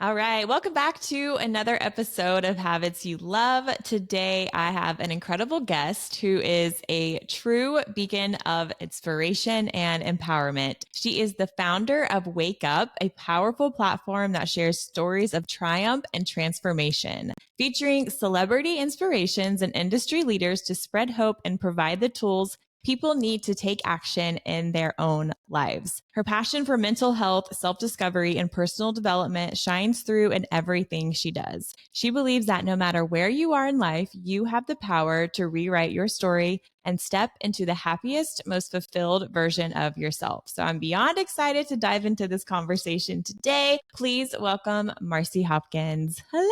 All right. Welcome back to another episode of Habits You Love. Today, I have an incredible guest who is a true beacon of inspiration and empowerment. She is the founder of Wake Up, a powerful platform that shares stories of triumph and transformation, featuring celebrity inspirations and industry leaders to spread hope and provide the tools people need to take action in their own lives. Her passion for mental health, self discovery, and personal development shines through in everything she does. She believes that no matter where you are in life, you have the power to rewrite your story and step into the happiest, most fulfilled version of yourself. So I'm beyond excited to dive into this conversation today. Please welcome Marci Hopkins. Hello.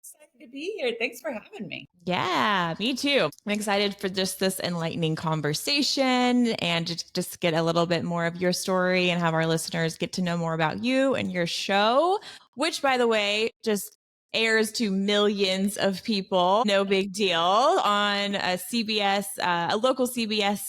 Excited to be here. Thanks for having me. Yeah, me too. I'm excited for just this enlightening conversation and just get a little bit more of your story and have our listeners get to know more about you and your show, which, by the way, just airs to millions of people. No big deal on a CBS, a local CBS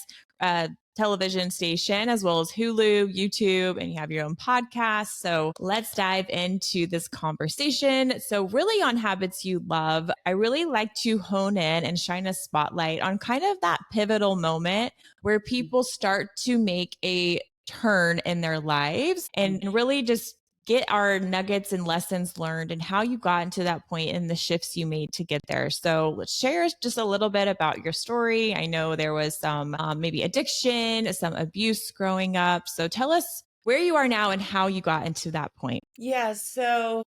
television station, as well as Hulu, YouTube, and you have your own podcast. So let's dive into this conversation. So, really, on habits you love, I really like to hone in and shine a spotlight on kind of that pivotal moment where people start to make a turn in their lives and really just get our nuggets and lessons learned and how you got into that point and the shifts you made to get there. So let's share just a little bit about your story. I know there was some maybe addiction, some abuse growing up. So tell us where you are now and how you got into that point. Yeah,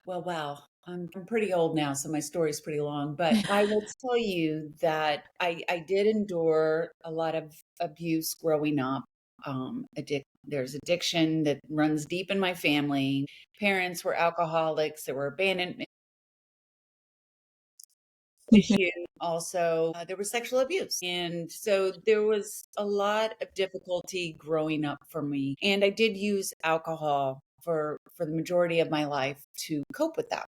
wow. I'm pretty old now, so my story is pretty long, but I will tell you that I did endure a lot of abuse growing up. There's addiction that runs deep in my family. Parents were alcoholics, there were abandonment issues. Also, there was sexual abuse. And so there was a lot of difficulty growing up for me. And I did use alcohol for the majority of my life to cope with that.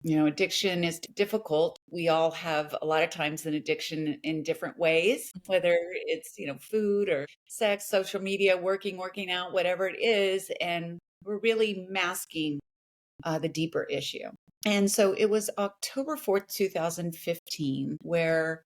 Addiction is difficult. We all have a lot of times an addiction in different ways, whether it's, food or sex, social media, working out, whatever it is. And we're really masking the deeper issue. And so it was October 4th, 2015, where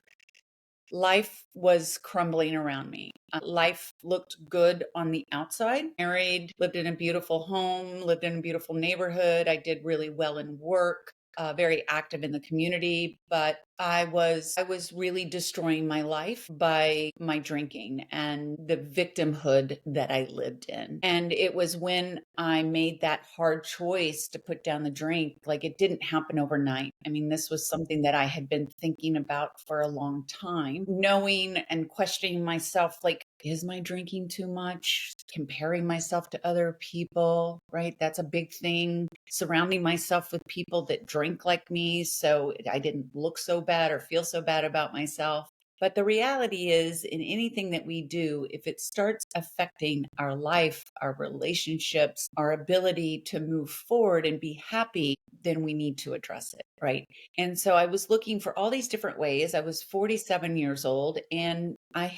life was crumbling around me. Life looked good on the outside. Married, lived in a beautiful home, lived in a beautiful neighborhood. I did really well in work, very active in the community, but I was really destroying my life by my drinking and the victimhood that I lived in. And it was when I made that hard choice to put down the drink, like it didn't happen overnight. I mean, this was something that I had been thinking about for a long time, knowing and questioning myself, like, is my drinking too much? Comparing myself to other people, right? That's a big thing. Surrounding myself with people that drink like me so I didn't look so bad or feel so bad about myself. But the reality is, in anything that we do, if it starts affecting our life, our relationships, our ability to move forward and be happy, then we need to address it, right? And so I was looking for all these different ways. I was 47 years old and I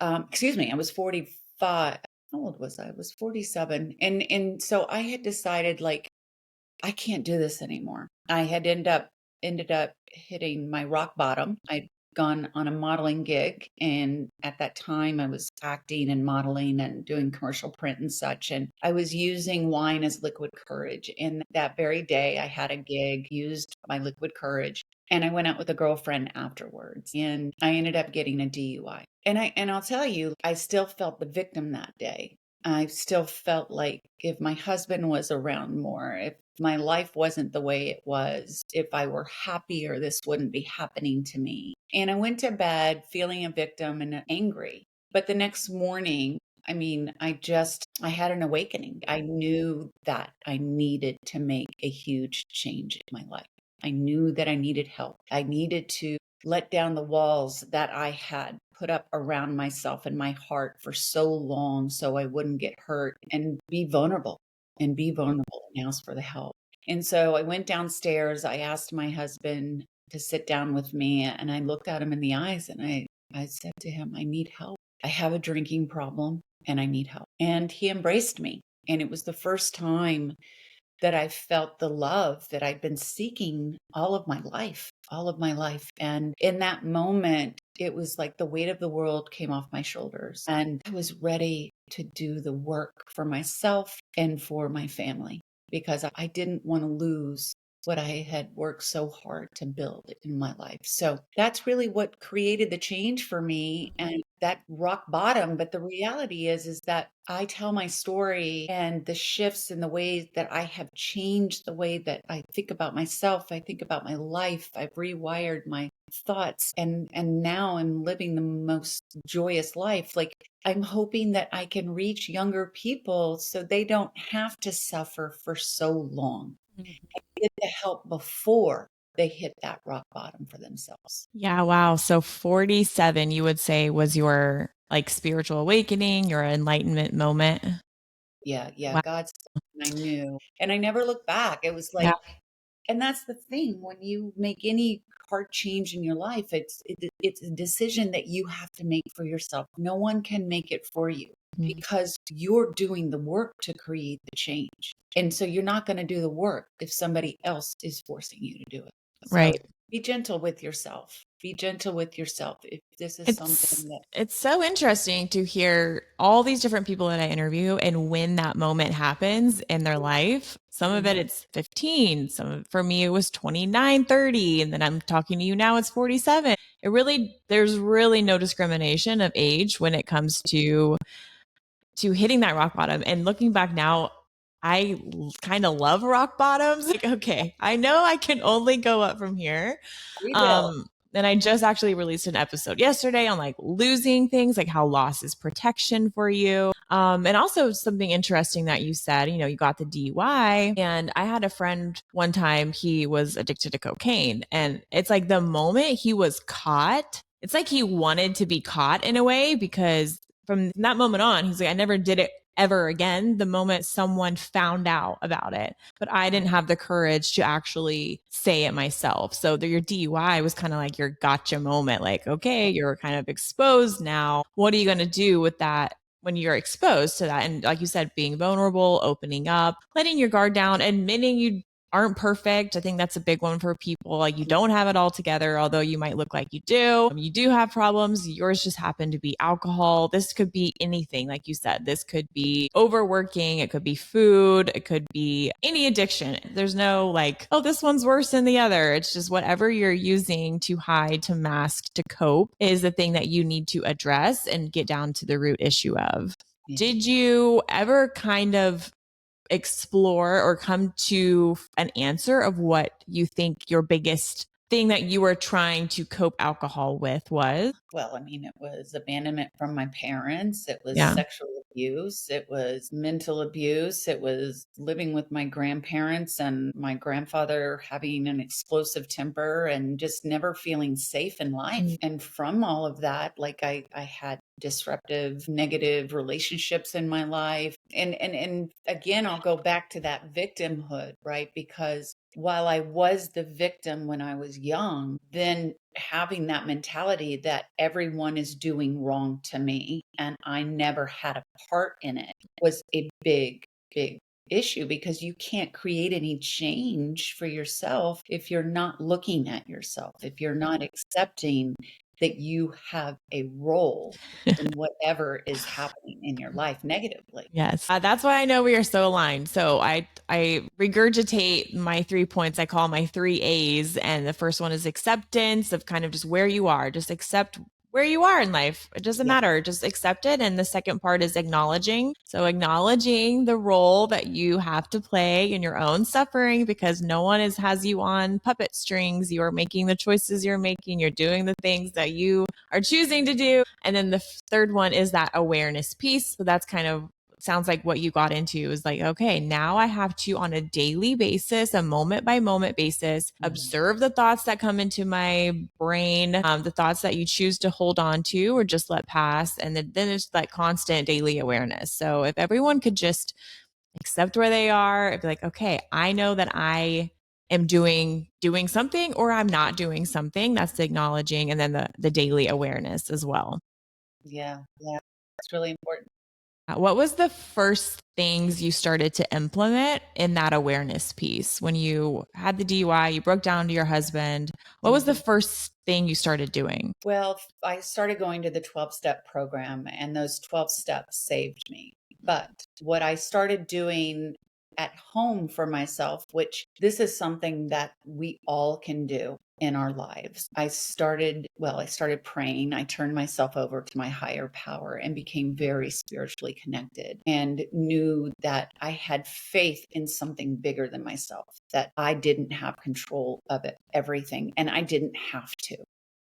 was 45. How old was I? I was 47. And so I had decided, like, I can't do this anymore. I had ended up hitting my rock bottom. I'd gone on a modeling gig, and at that time I was acting and modeling and doing commercial print and such, and I was using wine as liquid courage. And that very day I had a gig, used my liquid courage, and I went out with a girlfriend afterwards, and I ended up getting a DUI. And I'll tell you, I still felt the victim that day. I still felt like if my husband was around more, if my life wasn't the way it was, if I were happier, this wouldn't be happening to me. And I went to bed feeling a victim and angry. But the next morning, I had an awakening. I knew that I needed to make a huge change in my life. I knew that I needed help. I needed to let down the walls that I had put up around myself and my heart for so long so I wouldn't get hurt and be vulnerable and ask for the help. And so I went downstairs. I asked my husband to sit down with me and I looked at him in the eyes and I said to him, I need help. I have a drinking problem and I need help. And he embraced me. And it was the first time that I felt the love that I'd been seeking all of my life. And in that moment, it was like the weight of the world came off my shoulders, and I was ready to do the work for myself and for my family because I didn't want to lose what I had worked so hard to build in my life. So that's really what created the change for me and that rock bottom. But the reality is that I tell my story and the shifts in the ways that I have changed the way that I think about myself, I think about my life. I've rewired my thoughts and now I'm living the most joyous life. Like I'm hoping that I can reach younger people so they don't have to suffer for so long, get the help before they hit that rock bottom for themselves. Yeah, wow. So 47, you would say, was your like spiritual awakening, your enlightenment moment. Yeah, yeah, Wow. God's I knew. And I never looked back. It was Yeah. like, and that's the thing when you make any hard change in your life, it's a decision that you have to make for yourself. No one can make it for you Mhm. because you're doing the work to create the change. And so you're not going to do the work if somebody else is forcing you to do it. So Right. be gentle with yourself. Be gentle with yourself. If this is It's something that, it's so interesting to hear all these different people that I interview and when that moment happens in their life. Some of it Mhm. it's 15, some of, for me it was 29, 30, and then I'm talking to you now it's 47. It really there's really no discrimination of age when it comes to hitting that rock bottom. And looking back now, I kind of love rock bottoms. Like, okay, I know I can only go up from here. we will. And I just actually released an episode yesterday on like losing things, like how loss is protection for you. And also something interesting that you said, you know, you got the DUI. And I had a friend one time, he was addicted to cocaine. And it's like the moment he was caught, it's like he wanted to be caught in a way because from that moment on, he's like, I never did it ever again the moment someone found out about it. But I didn't have the courage to actually say it myself. So your DUI was kind of like your gotcha moment. Like, okay, you're kind of exposed now. What are you going to do with that? When you're exposed to that, and like you said, being vulnerable, opening up, letting your guard down, admitting you aren't perfect. I think that's a big one for people. Like you don't have it all together, although you might look like you do. You do have problems. Yours just happen to be alcohol. This could be anything. Like you said, this could be overworking. It could be food. It could be any addiction. There's no like, oh, this one's worse than the other. It's just whatever you're using to hide, to mask, to cope is the thing that you need to address and get down to the root issue of. Yeah. Did you ever kind of explore or come to an answer of what you think your biggest thing that you were trying to cope alcohol with was? Well, I mean, it was abandonment from my parents. It was Yeah. sexual abuse. It was mental abuse. It was living with my grandparents and my grandfather having an explosive temper and just never feeling safe in life. Mm. And from all of that, like I had disruptive, negative relationships in my life. And again, I'll go back to that victimhood, right? Because while I was the victim when I was young, then having that mentality that everyone is doing wrong to me and I never had a part in it was a big, big issue because you can't create any change for yourself if you're not looking at yourself, if you're not accepting that you have a role in whatever is happening in your life negatively. Yes. That's why I know we are so aligned. So I regurgitate my 3 points. I call my 3 A's. And the first one is acceptance of kind of just where you are. Just accept where you are in life. It doesn't Yeah. matter. Just accept it. And the second part is acknowledging. So acknowledging the role that you have to play in your own suffering because no one has you on puppet strings. You are making the choices you're making. You're doing the things that you are choosing to do. And then the third one is that awareness piece. So that's kind of sounds like what you got into is like, okay, now I have to on a daily basis, a moment by moment basis, Mhm. observe the thoughts that come into my brain, the thoughts that you choose to hold on to or just let pass. And then it's that constant daily awareness. So if everyone could just accept where they are, it'd be like, okay, I know that I am doing something or I'm not doing something. That's the acknowledging and then the daily awareness as well. Yeah. Yeah. It's really important. What was the first things you started to implement in that awareness piece? When you had the DUI, you broke down to your husband. What was the Mhm. first thing you started doing? Well, I started going to the 12-step program, and those 12 steps saved me. But what I started doing at home for myself, which this is something that we all can do in our lives. I started praying. I turned myself over to my higher power and became very spiritually connected and knew that I had faith in something bigger than myself, that I didn't have control of it, everything, and I didn't have to.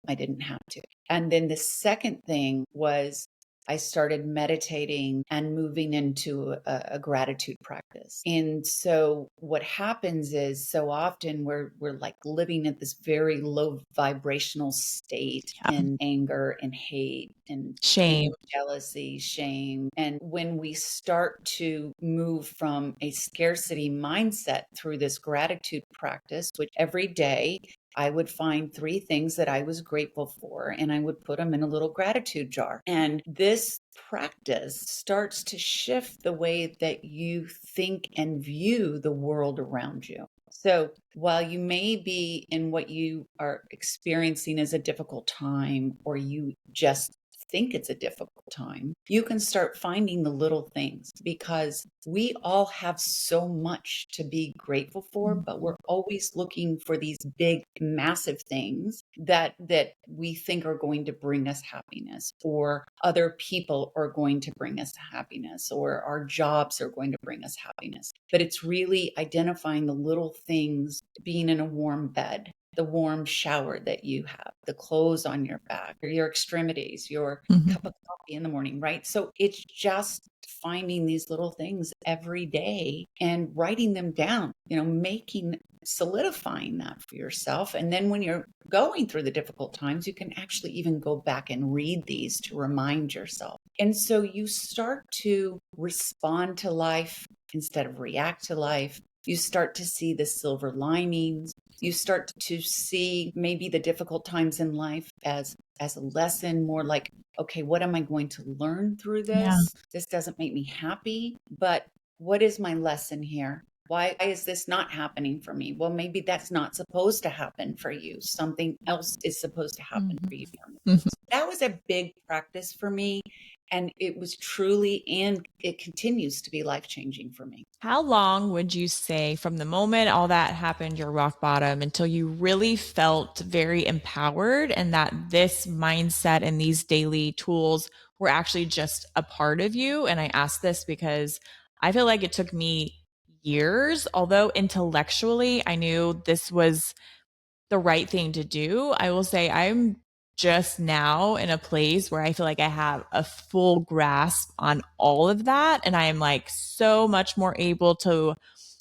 I didn't have to. And then the second thing was I started meditating and moving into a gratitude practice. And so what happens is so often we're like living at this very low vibrational state Yeah. in anger and hate and Shame. jealousy, shame. And when we start to move from a scarcity mindset through this gratitude practice, which every day I would find three things that I was grateful for, and I would put them in a little gratitude jar. And this practice starts to shift the way that you think and view the world around you. So while you may be in what you are experiencing as a difficult time, or you just think it's a difficult time, you can start finding the little things, because we all have so much to be grateful for, but we're always looking for these big, massive things that we think are going to bring us happiness, or other people are going to bring us happiness, or our jobs are going to bring us happiness. But it's really identifying the little things, being in a warm bed, the warm shower that you have, the clothes on your back, or your extremities, your Mhm. cup of coffee in the morning, right? So it's just finding these little things every day and writing them down, solidifying that for yourself. And then when you're going through the difficult times, you can actually even go back and read these to remind yourself. And so you start to respond to life instead of react to life. You start to see the silver linings. You start to see maybe the difficult times in life as a lesson, more like, okay, what am I going to learn through Yeah. this? This doesn't make me happy, but what is my lesson here? Why is this not happening for me? Well, maybe that's not supposed to happen for you. Something else is supposed to happen for you. Mhm. So that was a big practice for me. And it was truly, and it continues to be life changing for me. How long would you say from the moment all that happened, your rock bottom, until you really felt very empowered and that this mindset and these daily tools were actually just a part of you? And I ask this because I feel like it took me years, although intellectually I knew this was the right thing to do. I will say I'm just now in a place where I feel like I have a full grasp on all of that. And I am like so much more able to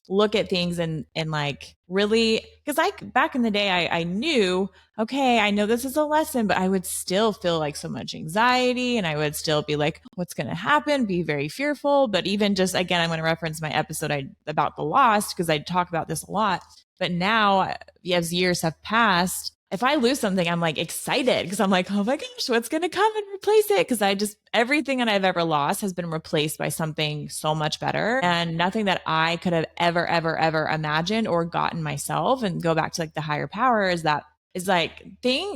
look at things and like really, because like back in the day, I knew, okay, I know this is a lesson, but I would still feel like so much anxiety and I would still be like, what's going to happen? Be very fearful. But even just again, I'm going to reference my episode about the lost because I talk about this a lot. But now, as years have passed, if I lose something, I'm like excited because I'm like, oh my gosh, what's going to come and replace it? Because everything that I've ever lost has been replaced by something so much better and nothing that I could have ever, ever, ever imagined or gotten myself. And go back to like the higher power is like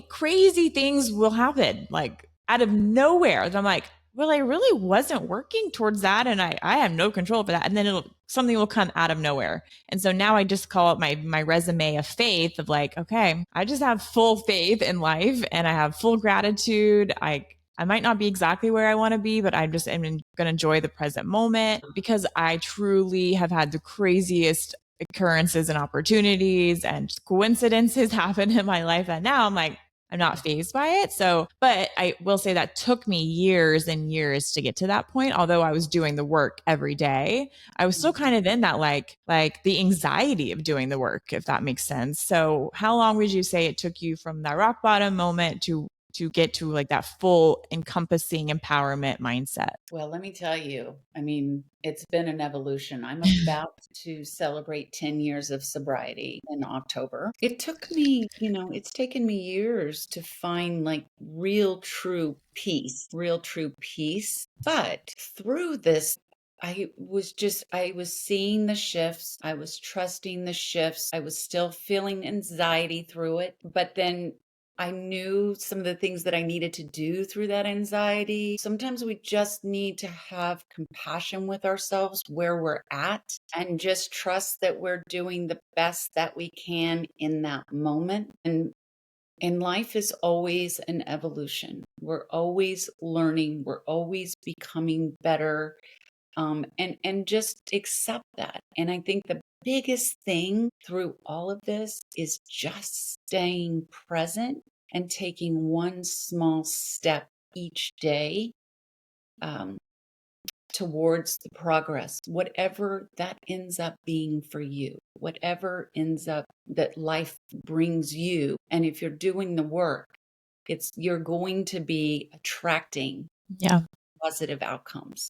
crazy things will happen like out of nowhere. And I'm like, well, I really wasn't working towards that. And I have no control over that. And then something will come out of nowhere. And so now I just call it my resume of faith of like, okay, I just have full faith in life and I have full gratitude. I might not be exactly where I want to be, but I just am going to enjoy the present moment because I truly have had the craziest occurrences and opportunities and coincidences happen in my life that now I'm like, I'm not phased by it. So, but I will say that took me years and years to get to that point. Although I was doing the work every day, I was still kind of in that like the anxiety of doing the work, if that makes sense. So how long would you say it took you from that rock bottom moment to to get to like that full encompassing empowerment mindset? Well, let me tell you, I mean, it's been an evolution. I'm about to celebrate 10 years of sobriety in October. It took me, it's taken me years to find like real true peace. But through this, I was seeing the shifts. I was trusting the shifts. I was still feeling anxiety through it. But then I knew some of the things that I needed to do through that anxiety. Sometimes we just need to have compassion with ourselves where we're at and just trust that we're doing the best that we can in that moment. And life is always an evolution. We're always learning, we're always becoming better. And just accept that. And I think the biggest thing through all of this is just staying present and taking one small step each day um, towards the progress, whatever that ends up being for you, whatever ends up that life brings you. And if you're doing the work, you're going to be attracting Yeah. positive outcomes.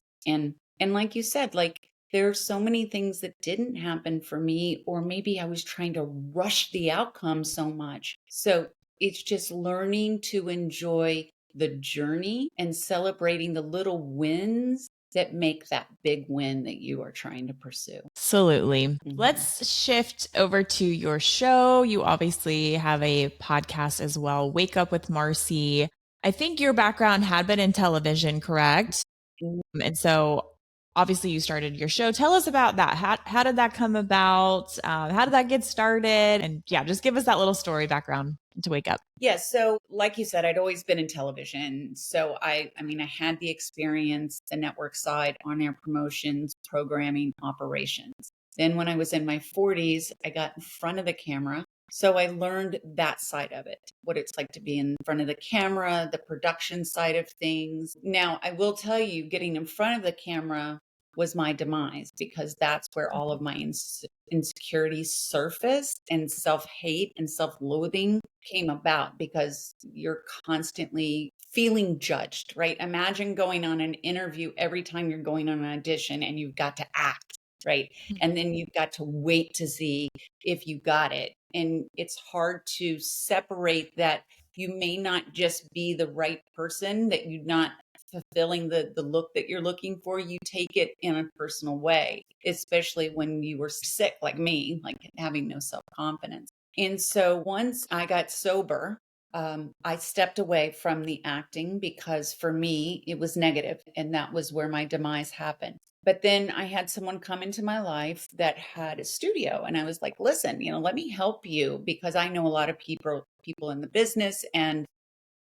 And like you said, like there are so many things that didn't happen for me, or maybe I was trying to rush the outcome so much. So it's just learning to enjoy the journey and celebrating the little wins that make that big win that you are trying to pursue. Absolutely. Mhm. Let's shift over to your show. You obviously have a podcast as well, Wake Up with Marci. I think your background had been in television, correct? And so obviously you started your show. Tell us about that. How did that come about? How did that get started? And yeah, just give us that little story background to Wake Up. Yeah, so like you said, I'd always been in television. So I mean, I had the experience, the network side, on-air promotions, programming, operations. Then when I was in my 40s, I got in front of the camera. So I learned that side of it, what it's like to be in front of the camera, the production side of things. Now, I will tell you, getting in front of the camera was my demise because that's where all of my insecurities surfaced, and self-hate and self-loathing came about because you're constantly feeling judged, right? Imagine going on an interview every time you're going on an audition and you've got to act, right? And then you've got to wait to see if you got it. And it's hard to separate that you may not just be the right person, that you're not fulfilling the look that you're looking for. You take it in a personal way, especially when you were sick like me, like having no self-confidence. And so once I got sober, I stepped away from the acting because for me, it was negative, and that was where my demise happened. But then I had someone come into my life that had a studio, and I was like, listen, let me help you because I know a lot of people in the business, and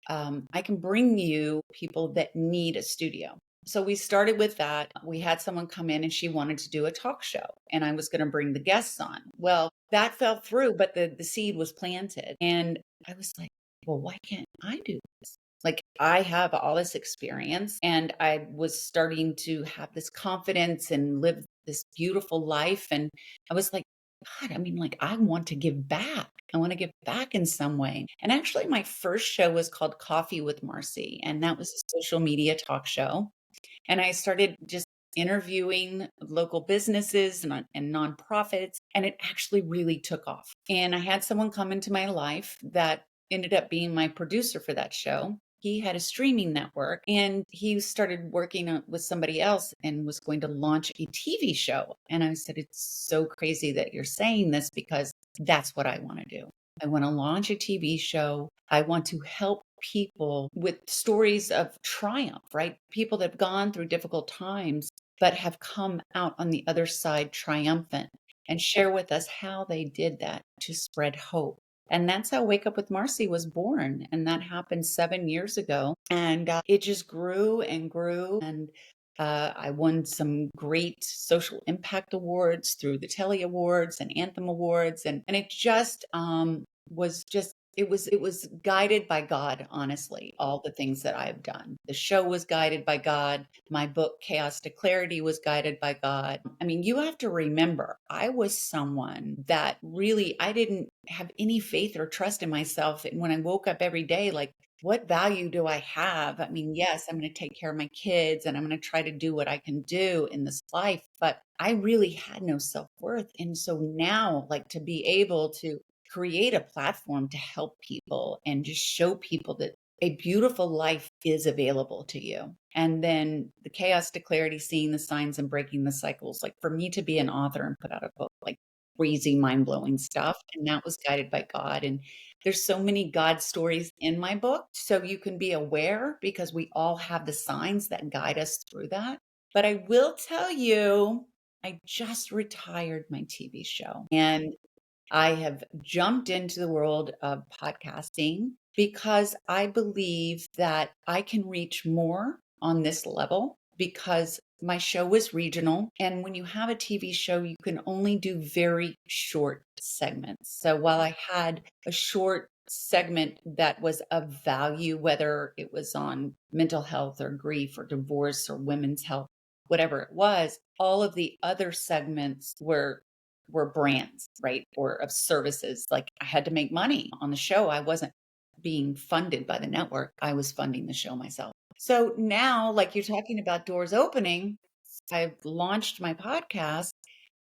I can bring you people that need a studio. So we started with that. We had someone come in and she wanted to do a talk show, and I was going to bring the guests on. Well, that fell through, but the seed was planted. And I was like, well, why can't I do this? Like, I have all this experience, and I was starting to have this confidence and live this beautiful life. And I was like, God, I mean, like, I want to give back. I want to give back in some way. And actually, my first show was called Coffee with Marci, and that was a social media talk show. And I started just interviewing local businesses and nonprofits, and it actually really took off. And I had someone come into my life that ended up being my producer for that show. He had a streaming network, and he started working with somebody else and was going to launch a TV show. And I said, it's so crazy that you're saying this because that's what I want to do. I want to launch a TV show. I want to help people with stories of triumph, right? People that have gone through difficult times, but have come out on the other side triumphant, and share with us how they did that to spread hope. And that's how Wake Up with Marci was born. And that happened 7 years ago. And it just grew and grew. And I won some great social impact awards through the Telly Awards and Anthem Awards. And it just was just it was guided by God, honestly, all the things that I have done. The show was guided by God. My book, Chaos to Clarity, was guided by God. I mean, you have to remember, I was someone that really, I didn't have any faith or trust in myself. And when I woke up every day, like what value do I have? I mean, yes, I'm going to take care of my kids and I'm going to try to do what I can do in this life, but I really had no self-worth. And so now, like, to be able to create a platform to help people and just show people that a beautiful life is available to you. And then the chaos to clarity, seeing the signs and breaking the cycles. Like, for me to be an author and put out a book, like, crazy, mind blowing stuff. And that was guided by God. And there's so many God stories in my book. So you can be aware because we all have the signs that guide us through that. But I will tell you, I just retired my TV show and I have jumped into the world of podcasting because I believe that I can reach more on this level because my show is regional. And when you have a TV show, you can only do very short segments. So while I had a short segment that was of value, whether it was on mental health or grief or divorce or women's health, whatever it was, all of the other segments were brands, right? Or of services. Like, I had to make money on the show. I wasn't being funded by the network. I was funding the show myself. So now, like, you're talking about doors opening, I've launched my podcast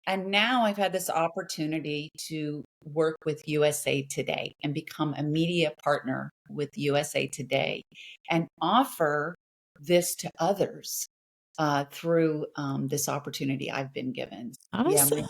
and now I've had this opportunity to work with USA Today and become a media partner with USA Today and offer this to others through this opportunity I've been given. Yeah, Awesome.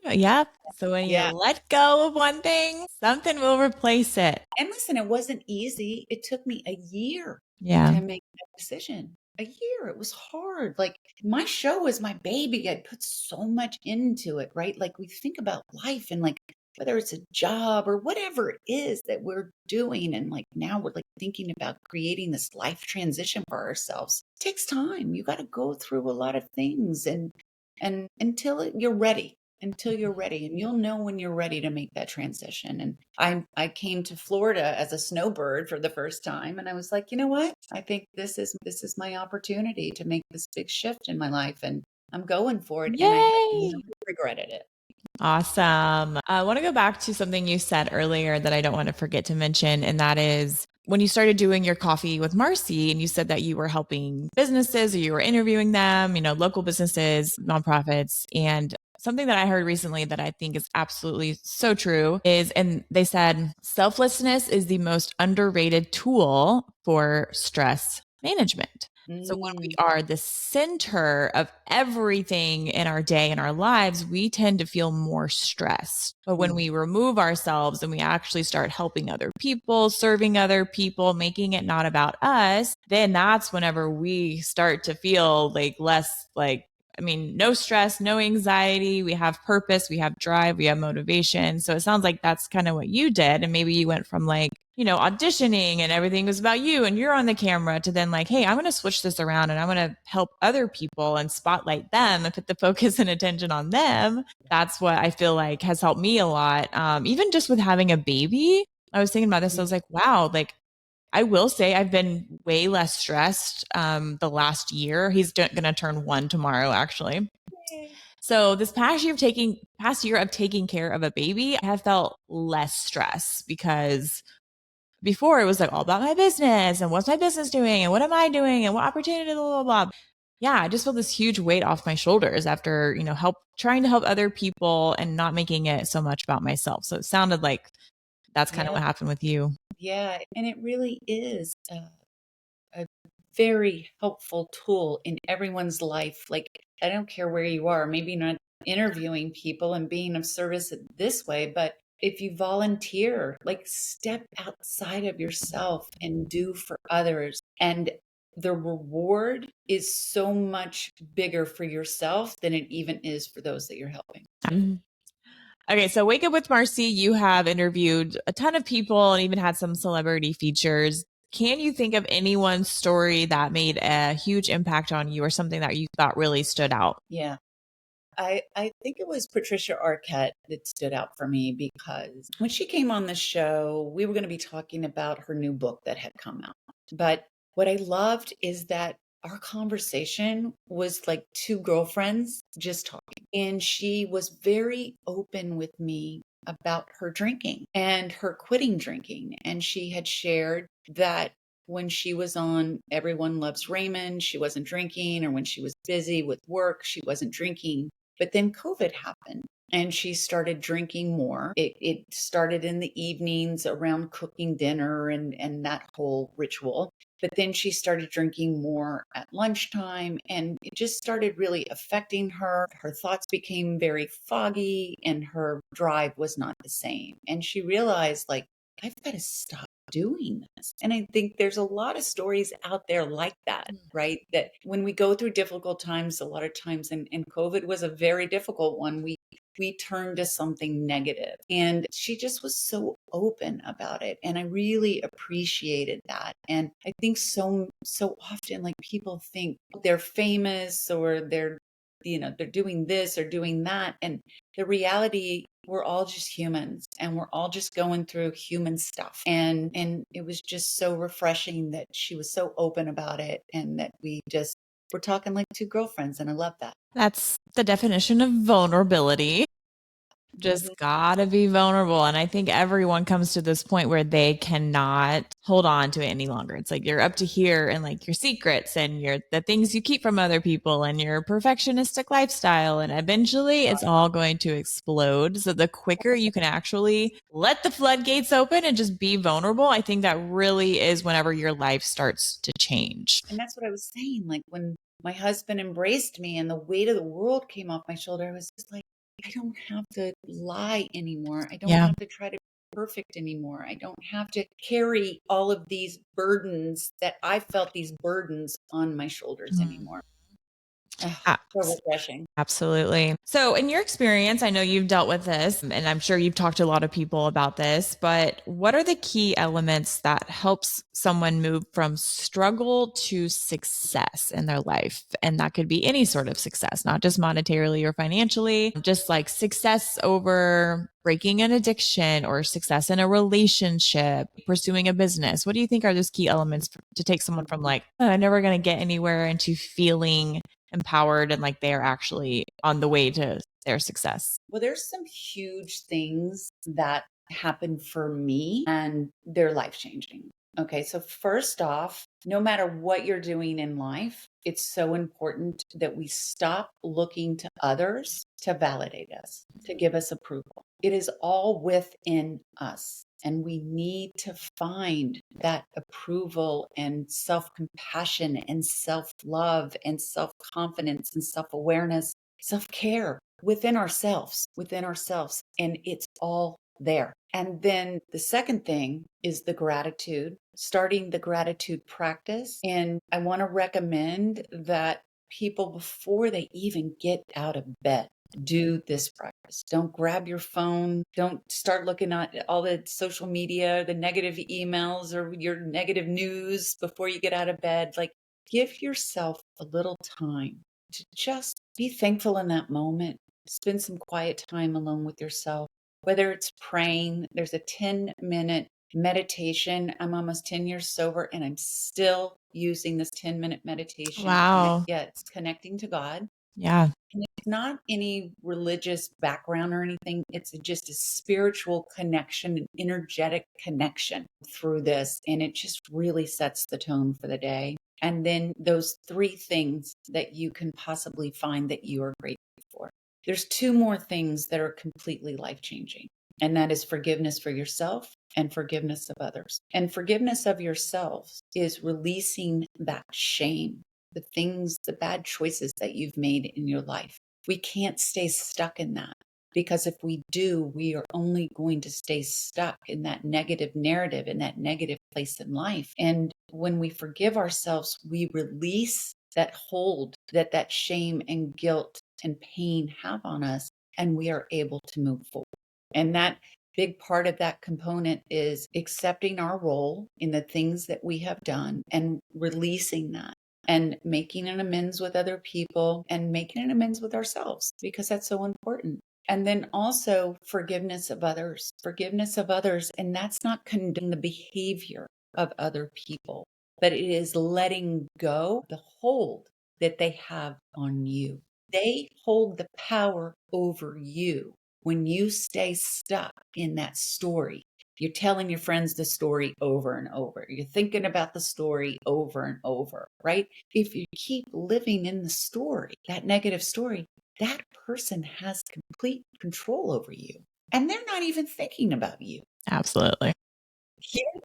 Yep. So when you yeah. let go of one thing, something will replace it. And listen, it wasn't easy. It took me a year Yeah. to make that decision. A year. It was hard. Like, my show was my baby. I put so much into it, right? Like, we think about life and, like, whether it's a job or whatever it is that we're doing. And, like, now we're, like, thinking about creating this life transition for ourselves. It takes time. You got to go through a lot of things and you're ready, until you're ready, and you'll know when you're ready to make that transition. And I came to Florida as a snowbird for the first time, and I was like, you know what? I think this is my opportunity to make this big shift in my life, and I'm going for it, and I have never Yay. regretted it. Awesome. I want to go back to something you said earlier that I don't want to forget to mention, and that is when you started doing your coffee with Marci and you said that you were helping businesses or you were interviewing them, local businesses, nonprofits. And something that I heard recently that I think is absolutely so true is, and they said, selflessness is the most underrated tool for stress management. So when we Mm, are the center of everything in our day and our lives, we tend to feel more stressed. But when mm, we remove ourselves and we actually start helping other people, serving other people, making it not about us, then that's whenever we start to feel like less like, no stress, no anxiety. We have purpose, we have drive, we have motivation. So it sounds like that's kind of what you did. And maybe you went from like, auditioning and everything was about you and you're on the camera to then like, hey, I'm going to switch this around and I'm going to help other people and spotlight them and put the focus and attention on them. That's what I feel like has helped me a lot. Even just with having a baby, I was thinking about this. I mm. was like, wow, like I will say I've been way less stressed the last year. He's going to turn 1 tomorrow, actually. Yay. So this past year of taking care of a baby, I have felt less stress because before it was like all about my business and what's my business doing and what am I doing and what opportunity, blah, blah, blah. Yeah, I just feel this huge weight off my shoulders after, trying to help other people and not making it so much about myself. So it sounded like that's kind of Yeah, what happened with you. yeah, and it really is a very helpful tool in everyone's life. Like, I don't care where you are, maybe not interviewing people and being of service this way, but if you volunteer, like, step outside of yourself and do for others. And the reward is so much bigger for yourself than it even is for those that you're helping. Mhm. Okay, so Wake Up with Marcy, you have interviewed a ton of people and even had some celebrity features. Can you think of anyone's story that made a huge impact on you or something that you thought really stood out? Yeah. I think it was Patricia Arquette that stood out for me because when she came on the show, we were going to be talking about her new book that had come out. But what I loved is that our conversation was like two girlfriends just talking. And she was very open with me about her drinking and her quitting drinking. And she had shared that when she was on Everyone Loves Raymond, she wasn't drinking, or when she was busy with work, she wasn't drinking. But then COVID happened and she started drinking more. It started in the evenings around cooking dinner and that whole ritual. But then she started drinking more at lunchtime, and it just started really affecting her. Her thoughts became very foggy and her drive was not the same. And she realized, like, I've got to stop doing this. And I think there's a lot of stories out there like that, right? That when we go through difficult times, a lot of times, and COVID was a very difficult one, we turn to something negative. And she just was so open about it. And I really appreciated that. And I think so often, like, people think they're famous or they're doing this or doing that. And the reality, we're all just humans and we're all just going through human stuff. And it was just so refreshing that she was so open about it, and that we're talking like two girlfriends, and I love that. That's the definition of vulnerability. Mhm. Just gotta be vulnerable. And I think everyone comes to this point where they cannot hold on to it any longer. It's like you're up to here and like your secrets and your the things you keep from other people and your perfectionistic lifestyle. And eventually it's all going to explode. So the quicker you can actually let the floodgates open and just be vulnerable, I think that really is whenever your life starts to change. And that's what I was saying. Like, when my husband embraced me and the weight of the world came off my shoulder, I was just like, I don't have to lie anymore. I don't Yeah. have to try to be perfect anymore. I don't have to carry all of these burdens that I felt these burdens on my shoulders anymore. Ugh, so refreshing. Absolutely. So, in your experience, I know you've dealt with this and I'm sure you've talked to a lot of people about this, but what are the key elements that helps someone move from struggle to success in their life? And that could be any sort of success, not just monetarily or financially, just like success over breaking an addiction or success in a relationship, pursuing a business. What do you think are those key elements to take someone from like, oh, I'm never going to get anywhere into feeling empowered and like they're actually on the way to their success? Well, there's some huge things that happen for me, and they're life changing. Okay. So, first off, no matter what you're doing in life, it's so important that we stop looking to others to validate us, to give us approval. It is all within us. And we need to find that approval and self compassion and self love and self confidence and self awareness, self care within ourselves. And it's all there. And then the second thing is the gratitude, starting the gratitude practice. And I want to recommend that people, before they even get out of bed, do this practice. Don't grab your phone. Don't start looking at all the social media, the negative emails, or your negative news before you get out of bed. Like, give yourself a little time to just be thankful in that moment. Spend some quiet time alone with yourself, whether it's praying. There's a 10-minute meditation. I'm almost 10 years sober and I'm still using this 10-minute meditation. Wow. Yeah, it's connecting to God. Yeah. And it's not any religious background or anything. It's just a spiritual connection, an energetic connection through this. And it just really sets the tone for the day. And then those three things that you can possibly find that you are grateful for. There's two more things that are completely life changing, and that is forgiveness for yourself and forgiveness of others. And forgiveness of yourself is releasing that shame, the things, the bad choices that you've made in your life. We can't stay stuck in that, because if we do, we are only going to stay stuck in that negative narrative, in that negative place in life. And when we forgive ourselves, we release that hold that shame and guilt and pain have on us, and we are able to move forward. And that big part of that component is accepting our role in the things that we have done and releasing that, and making an amends with other people and making an amends with ourselves, because that's so important. And then also forgiveness of others. And that's not condoning the behavior of other people, but it is letting go the hold that they have on you. They hold the power over you when you stay stuck in that story. You're telling your friends the story over and over. You're thinking about the story over and over, right? If you keep living in the story, that negative story, that person has complete control over you. And they're not even thinking about you. Absolutely. You're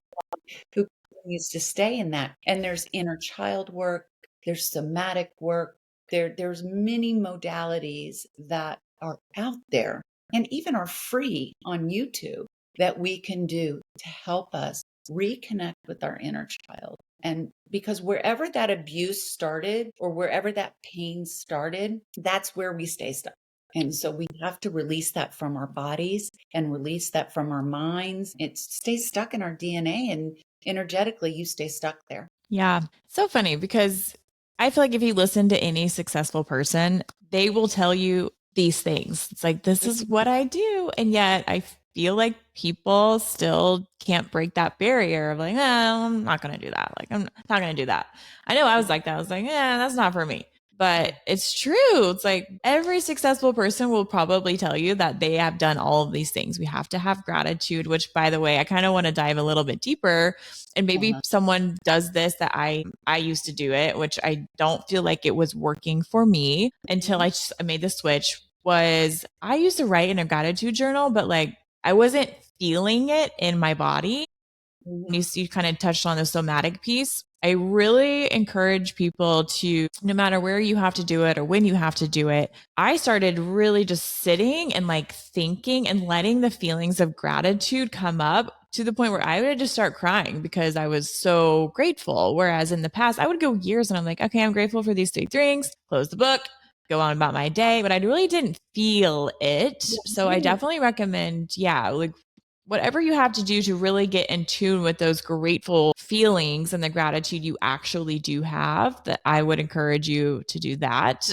who continues to stay in that. And there's inner child work, there's somatic work, there's many modalities that are out there and even are free on YouTube that we can do to help us reconnect with our inner child. And because wherever that abuse started or wherever that pain started, that's where we stay stuck. And so we have to release that from our bodies and release that from our minds. It stays stuck in our DNA, and energetically, you stay stuck there. Yeah. So funny because I feel like if you listen to any successful person, they will tell you these things. It's like, this is what I do. And yet I feel like people still can't break that barrier of like, no, I'm not going to do that. Like, I'm not going to do that. I know I was like that. I was like, yeah, that's not for me. But it's true. It's like every successful person will probably tell you that they have done all of these things. We have to have gratitude, which, by the way, I kind of want to dive a little bit deeper. And maybe someone does this that I used to do it, which I don't feel like it was working for me until I made the switch. Was I used to write in a gratitude journal, but like I wasn't feeling it in my body. You kind of touched on the somatic piece. I really encourage people to, no matter where you have to do it or when you have to do it, I started really just sitting and like thinking and letting the feelings of gratitude come up to the point where I would just start crying because I was so grateful. Whereas in the past, I would go years and I'm like, okay, I'm grateful for these 3 drinks, close the book, go on about my day, but I really didn't feel it. So I definitely recommend, yeah, like whatever you have to do to really get in tune with those grateful feelings and the gratitude you actually do have, that I would encourage you to do that.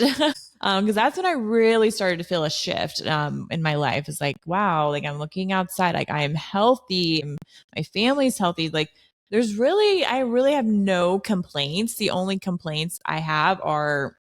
Because that's when I really started to feel a shift in my life. It's like, wow, like I'm looking outside, like I am healthy, my family's healthy. Like I really have no complaints. The only complaints I have are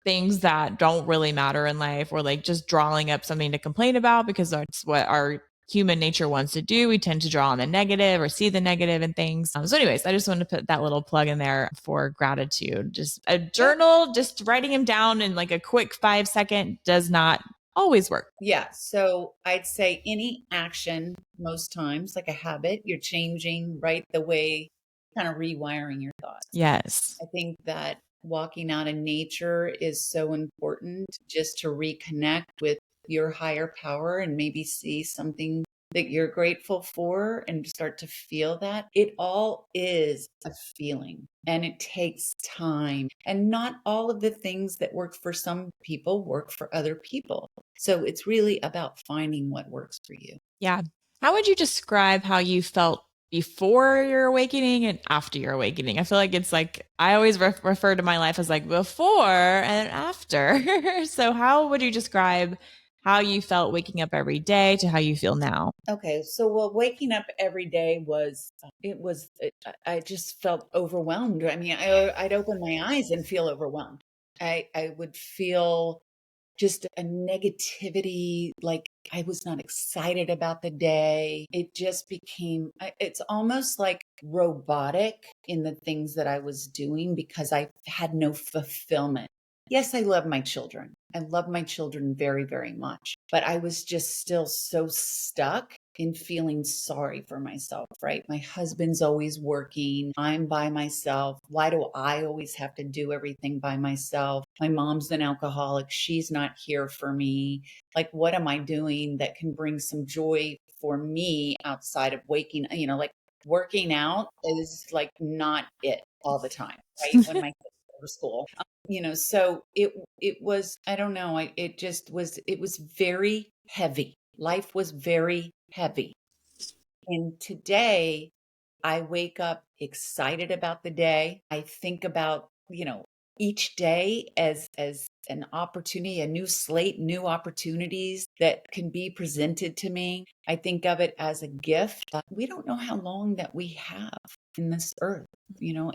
things that don't really matter in life, or like just drawing up something to complain about because that's what our human nature wants to do. We tend to draw on the negative or see the negative in things. So anyways, I just wanted to put that little plug in there for gratitude. Just a journal, just writing them down in like a quick 5 second does not always work. Yeah. So I'd say any action, most times, like a habit, you're changing right the way, kind of rewiring your thoughts. Yes. I think that walking out in nature is so important just to reconnect with your higher power and maybe see something that you're grateful for and start to feel that. It all is a feeling and it takes time. And not all of the things that work for some people work for other people. So it's really about finding what works for you. Yeah. How would you describe how you felt before your awakening and after your awakening? I feel like it's like I always refer to my life as like before and after. So, how would you describe how you felt waking up every day to how you feel now? Okay, so well, waking up every day was I just felt overwhelmed. I mean, I'd open my eyes and feel overwhelmed. I would feel just a negativity, like I was not excited about the day. It just became, it's almost like robotic in the things that I was doing because I had no fulfillment. Yes, I love my children. I love my children very, very much, but I was just still so stuck in feeling sorry for myself, right? My husband's always working. I'm by myself. Why do I always have to do everything by myself? My mom's an alcoholic. She's not here for me. Like, what am I doing that can bring some joy for me outside of waking, like working out is like not it all the time, right? When my kids go to school. So it was, I don't know, it just was, it was very heavy. Life was very heavy. And today I wake up excited about the day. I think about, each day as an opportunity, a new slate, new opportunities that can be presented to me. I think of it as a gift. We don't know how long that we have in this earth, and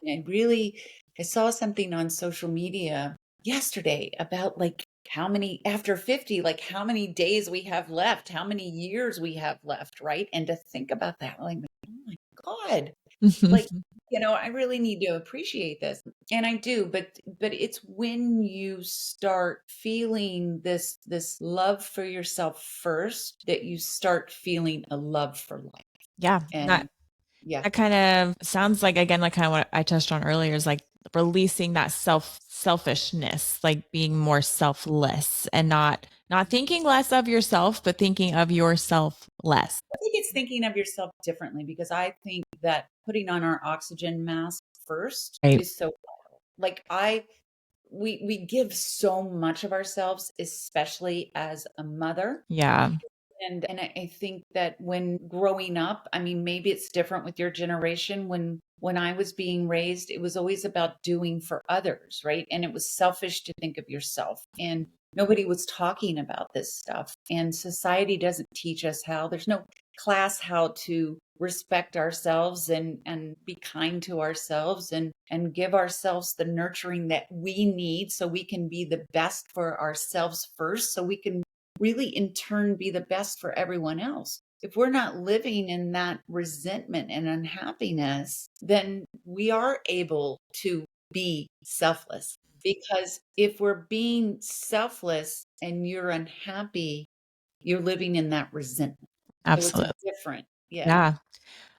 I saw something on social media yesterday about like how many after 50, like how many days we have left, how many years we have left, right? And to think about that, like, oh my God, like, I really need to appreciate this. And I do, but it's when you start feeling this love for yourself first that you start feeling a love for life. Yeah. And yeah. That kind of sounds like, again, like kind of what I touched on earlier is like releasing that selfishness, like being more selfless and not thinking less of yourself, but thinking of yourself less. I think it's thinking of yourself differently, because I think that putting on our oxygen mask first Right. is so vital. Like we give so much of ourselves, especially as a mother. Yeah. And I think that when growing up, I mean, maybe it's different with your generation. When I was being raised, it was always about doing for others, right? And it was selfish to think of yourself. And nobody was talking about this stuff. And society doesn't teach us how. There's no class how to respect ourselves and be kind to ourselves and give ourselves the nurturing that we need so we can be the best for ourselves first, so we can really in turn be the best for everyone else. If we're not living in that resentment and unhappiness, then we are able to be selfless. Because if we're being selfless and you're unhappy, you're living in that resentment. So it's Absolutely. different. Yeah. Yeah.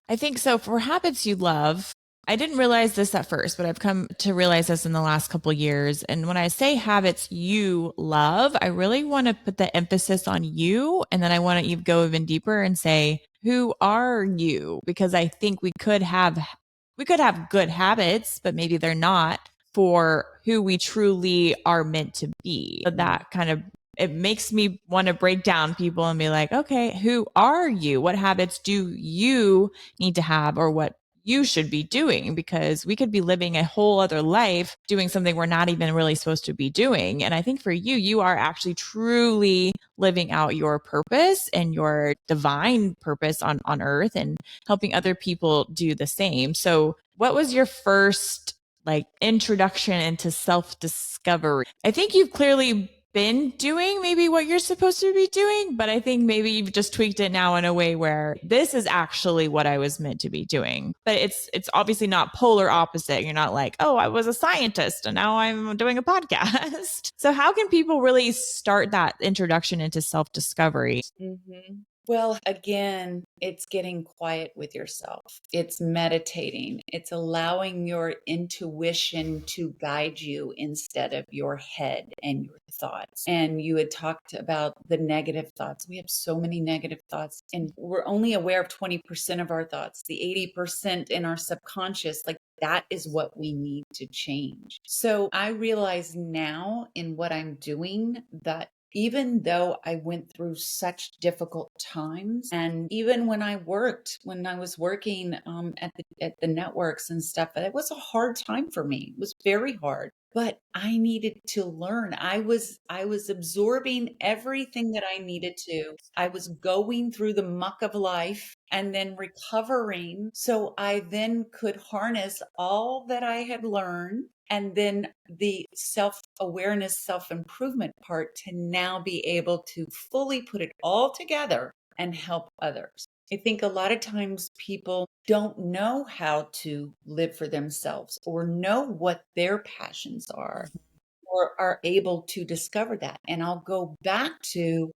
I think so. For habits you love, I didn't realize this at first, but I've come to realize this in the last couple of years. And when I say habits you love, I really want to put the emphasis on you. And then I want to go even deeper and say, who are you? Because I think we could have good habits, but maybe they're not for who we truly are meant to be. So that kind of it makes me want to break down people and be like, okay, who are you? What habits do you need to have, or what you should be doing? Because we could be living a whole other life doing something we're not even really supposed to be doing. And I think for you, you are actually truly living out your purpose and your divine purpose on earth and helping other people do the same. So what was your first like introduction into self discovery? I think you've clearly been doing maybe what you're supposed to be doing, but I think maybe you've just tweaked it now in a way where this is actually what I was meant to be doing. But it's obviously not polar opposite. You're not like, oh, I was a scientist and now I'm doing a podcast. So how can people really start that introduction into self-discovery? Mhm. Well, again, it's getting quiet with yourself. It's meditating. It's allowing your intuition to guide you instead of your head and your thoughts. And you had talked about the negative thoughts. We have so many negative thoughts, and we're only aware of 20% of our thoughts, the 80% in our subconscious. Like, that is what we need to change. So I realize now in what I'm doing that even though I went through such difficult times, and even when I was working at the networks and stuff, it was a hard time for me. It was very hard, but I needed to learn. I was absorbing everything that I needed to. I was going through the muck of life and then recovering, so I then could harness all that I had learned, and then the self awareness, self improvement part, to now be able to fully put it all together and help others. I think a lot of times people don't know how to live for themselves or know what their passions are or are able to discover that. And I'll go back to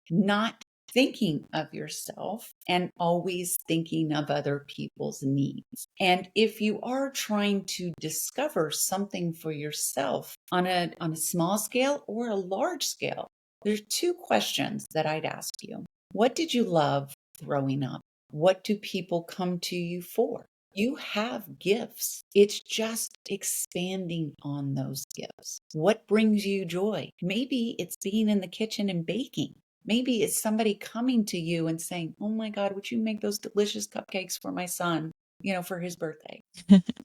not thinking of yourself and always thinking of other people's needs. And if you are trying to discover something for yourself on a small scale or a large scale, there's two questions that I'd ask you. What did you love growing up? What do people come to you for? You have gifts. It's just expanding on those gifts. What brings you joy? Maybe it's being in the kitchen and baking. Maybe it's somebody coming to you and saying, "Oh my God, would you make those delicious cupcakes for my son, for his birthday?"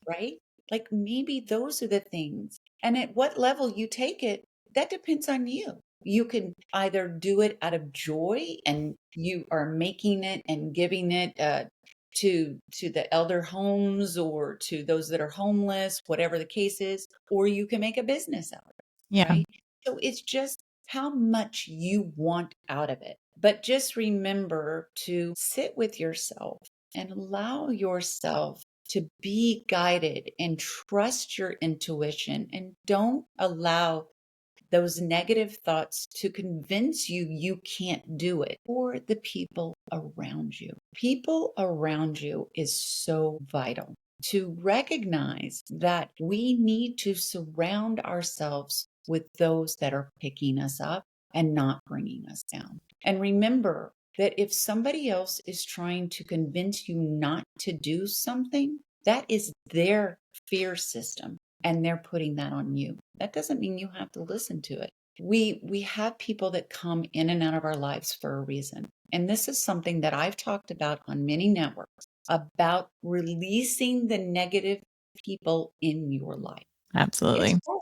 Right? Like, maybe those are the things. And at what level you take it, that depends on you. You can either do it out of joy and you are making it and giving it to the elder homes or to those that are homeless, whatever the case is, or you can make a business out of it, Yeah. right? So it's just how much you want out of it. But just remember to sit with yourself and allow yourself to be guided and trust your intuition, and don't allow those negative thoughts to convince you you can't do it, or the people around you. People around you is so vital to recognize that we need to surround ourselves with those that are picking us up and not bringing us down. And remember that if somebody else is trying to convince you not to do something, that is their fear system, and they're putting that on you. That doesn't mean you have to listen to it. We have people that come in and out of our lives for a reason. And this is something that I've talked about on many networks, about releasing the negative people in your life. It's Absolutely. hard.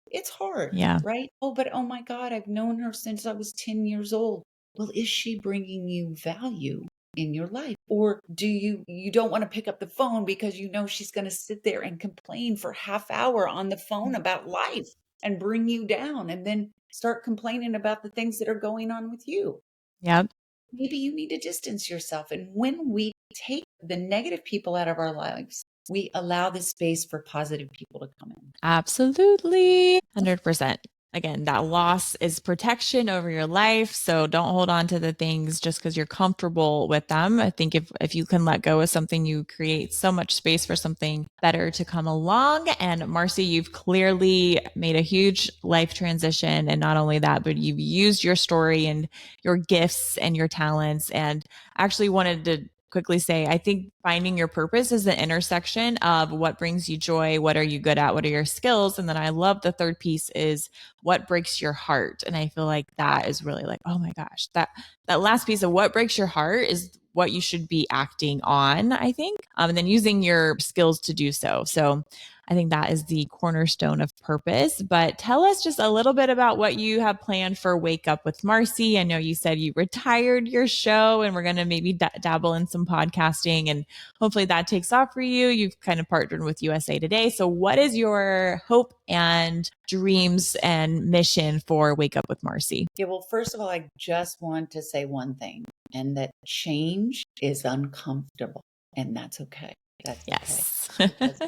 It's hard, Yeah. right? Oh, but oh my God, I've known her since I was 10 years old. Well, is she bringing you value in your life? Or do you don't want to pick up the phone because you know she's going to sit there and complain for half hour on the phone about life and bring you down, and then start complaining about the things that are going on with you. Yep. Maybe you need to distance yourself. And when we take the negative people out of our lives, we allow the space for positive people to come in. Absolutely. 100%. Again, that loss is protection over your life. So don't hold on to the things just because you're comfortable with them. I think if you can let go of something, you create so much space for something better to come along. And Marci, you've clearly made a huge life transition. And not only that, but you've used your story and your gifts and your talents. And actually wanted to quickly say, I think finding your purpose is the intersection of what brings you joy, what are you good at, what are your skills, and then I love the third piece is what breaks your heart. And I feel like that is really like, oh my gosh, that last piece of what breaks your heart is what you should be acting on, I think, and then using your skills to do so. So I think that is the cornerstone of purpose. But tell us just a little bit about what you have planned for Wake Up with Marci. I know you said you retired your show and we're going to maybe dabble in some podcasting, and hopefully that takes off for you. You've kind of partnered with USA Today. So what is your hope and dreams and mission for Wake Up with Marci? Yeah, well, first of all, I just want to say one thing, and that change is uncomfortable, and that's okay. That's okay. Yes. Because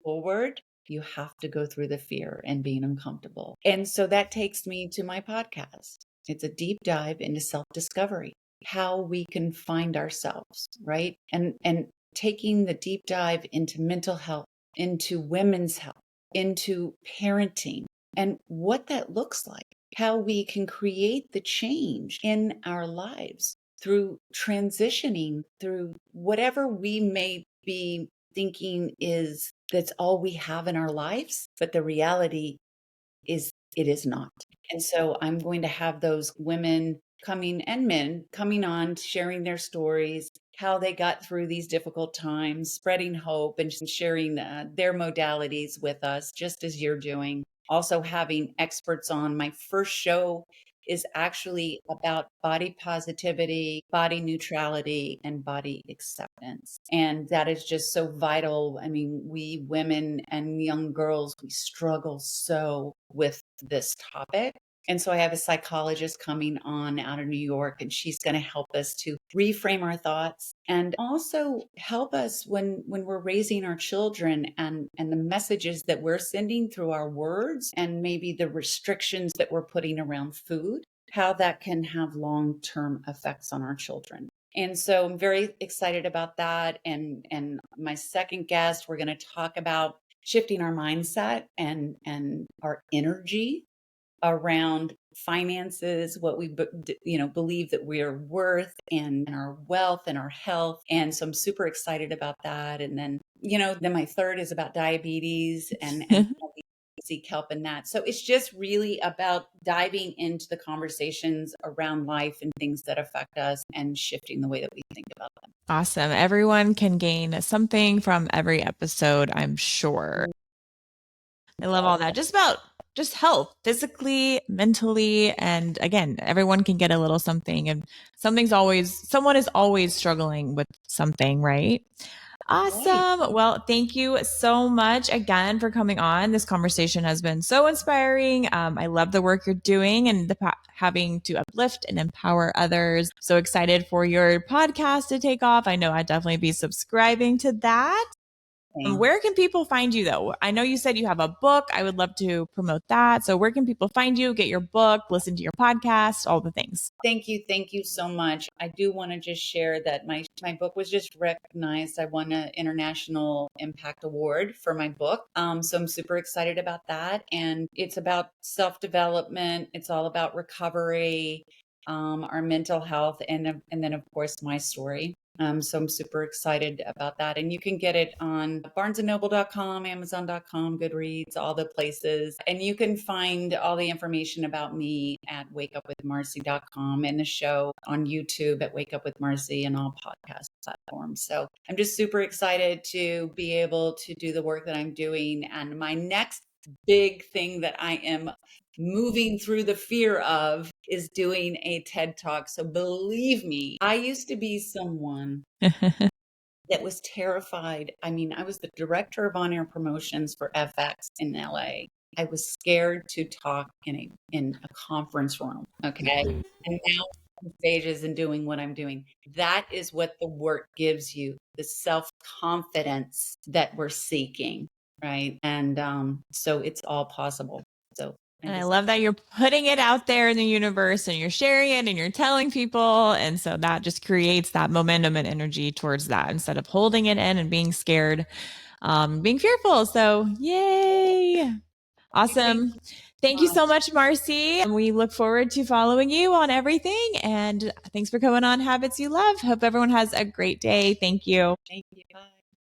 forward, you have to go through the fear and being uncomfortable. And so that takes me to my podcast. It's a deep dive into self-discovery, how we can find ourselves, right? And taking the deep dive into mental health, into women's health, into parenting, and what that looks like, how we can create the change in our lives through transitioning through whatever we may be thinking is that's all we have in our lives, but the reality is it is not. And so I'm going to have those women coming, and men coming on, sharing their stories, how they got through these difficult times, spreading hope and sharing their modalities with us, just as you're doing. Also having experts on. My first show is actually about body positivity, body neutrality, and body acceptance. And that is just so vital. I mean, we women and young girls, we struggle so with this topic. And so I have a psychologist coming on out of New York, and she's going to help us to reframe our thoughts and also help us when we're raising our children, and the messages that we're sending through our words, and maybe the restrictions that we're putting around food, how that can have long-term effects on our children. And so I'm very excited about that. And my second guest, we're going to talk about shifting our mindset and our energy around finances, what we believe that we are worth, and our wealth and our health. And so I'm super excited about that. And then my third is about diabetes and how we seek help in that. So it's just really about diving into the conversations around life and things that affect us and shifting the way that we think about them. Awesome. Everyone can gain something from every episode, I'm sure. I love all that. Just health, physically, mentally, and again, everyone can get a little something, and someone is always struggling with something, right? Right. Awesome. Well, thank you so much again for coming on. This conversation has been so inspiring. I love the work you're doing and having to uplift and empower others. So excited for your podcast to take off. I know I'd definitely be subscribing to that. Where can people find you though? I know you said you have a book. I would love to promote that. So where can people find you, get your book, listen to your podcast, all the things? Thank you. Thank you so much. I do want to just share that my book was just recognized. I won an International Impact Award for my book. So I'm super excited about that. And it's about self-development. It's all about recovery, our mental health, and then of course my story. So I'm super excited about that. And you can get it on barnesandnoble.com, amazon.com, Goodreads, all the places. And you can find all the information about me at wakeupwithmarci.com and the show on YouTube at Wake Up with Marci and all podcast platforms. So I'm just super excited to be able to do the work that I'm doing. And my next big thing that I am moving through the fear of is doing a TED Talk. So believe me, I used to be someone that was terrified. I mean, I was the director of on-air promotions for FX in LA. I was scared to talk in a conference room. Okay. And now on stages and doing what I'm doing. That is what the work gives you, the self-confidence that we're seeking. Right. And so it's all possible. So and I love that you're putting it out there in the universe and you're sharing it and you're telling people. And so that just creates that momentum and energy towards that instead of holding it in and being scared, being fearful. So yay. Awesome. Thank you so much, Marci. And we look forward to following you on everything. And thanks for coming on Habits You Love. Hope everyone has a great day. Thank you. Thank you. Bye.